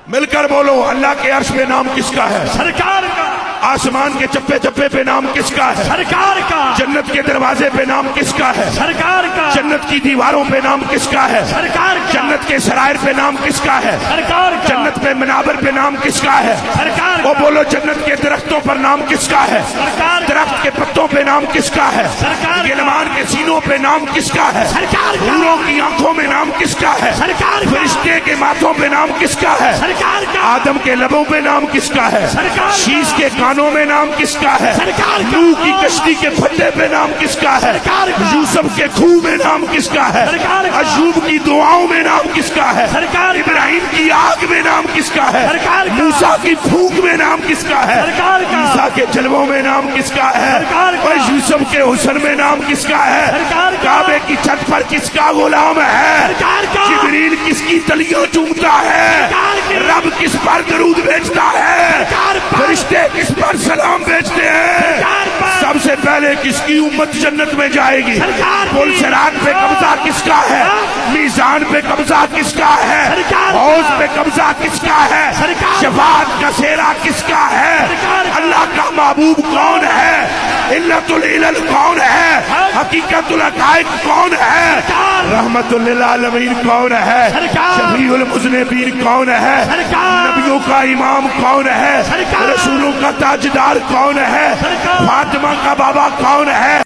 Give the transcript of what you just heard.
مل کر بولو اللہ کے عرش پہ نام کس کا ہے؟ سرکار کا۔ آسمان کے چپے چپے پہ نام کس کا ہے؟ سرکار کا۔ جنت کے دروازے پہ نام کس کا ہے؟ سرکار کا۔ جنت کی دیواروں پہ نام کس کا ہے؟ سرکار کا۔ جنت کے سرائر پہ نام کس کا ہے؟ سرکار کا۔ جنت پہ منابر پہ نام کس کا ہے؟ سرکار وہ کا۔ بولو جنت کے درختوں پر نام کس کا ہے؟ سرکار کا۔ درخت کے پتوں پہ نام کس کا ہے؟ سرکار کا۔ گلمان کے سینوں پہ نام کس کا ہے؟ سرکار کا۔ حوروں کی آنکھوں میں نام کس کا ہے؟ سرکار کا۔ فرشتے کے ماتھوں پہ نام کس کا ہے؟ سرکار کا۔ آدم کے لبوں پہ نام کس کا ہے؟ سرکار کا۔ شیش کے کانوں میں نام کس کا ہے؟ سرکار کا۔ نوح کی کشتی کے پھٹے پہ نام کس کا ہے؟ سرکار کا۔ یوسف کے کھوہ میں نام کس کا ہے؟ سرکار کا۔ ایوب کی دعاؤں میں نام کس کا ہے؟ سرکار کا۔ ابراہیم کی آگ میں نام کس کا ہے؟ سرکار کا۔ موسیٰ کی پھونک میں نام کس کا ہے؟ سرکار کا۔ عیسیٰ کے جلووں میں نام کس کا ہے؟ سرکار کا۔ اور یوسف کے حسن میں نام کس کا ہے؟ سرکار کا۔ کعبے کی چھت پر کس کا غلام ہے؟ سرکار کا۔ جبریل کس کی تلیوں چومتا ہے؟ سرکار کی۔ رب کس پر درود بھیجتا ہے؟ سرکار پر۔ فرشتے کس پر سلام بھیجتے ہیں؟ سرکار پر۔ سب سے پہلے کس کی امت جنت میں جائے گی؟ سرکار کی۔ پل صراط پہ قبضہ کس کا ہے؟ میزان پہ قبضہ کس کا ہے؟ سرکار کا۔ حوض پہ قبضہ کس کا ہے؟ سرکار۔ شفاعت کا سیرا کس کا ہے؟ سرکار کا۔ اللہ کا محبوب کون ہے؟ علت العلل کون ہے؟ حقیقت الحقائق کون ہے؟ سرکار۔ رحمت للعالمین کون ہے؟ سرکار۔ شفیع المذنبین کون ہے؟ سرکار۔ نبیوں کا امام کون ہے؟ سرکار۔ رسولوں کا تاجدار کون ہے؟ سرکار۔ فاطمہ کا بابا کون ہے؟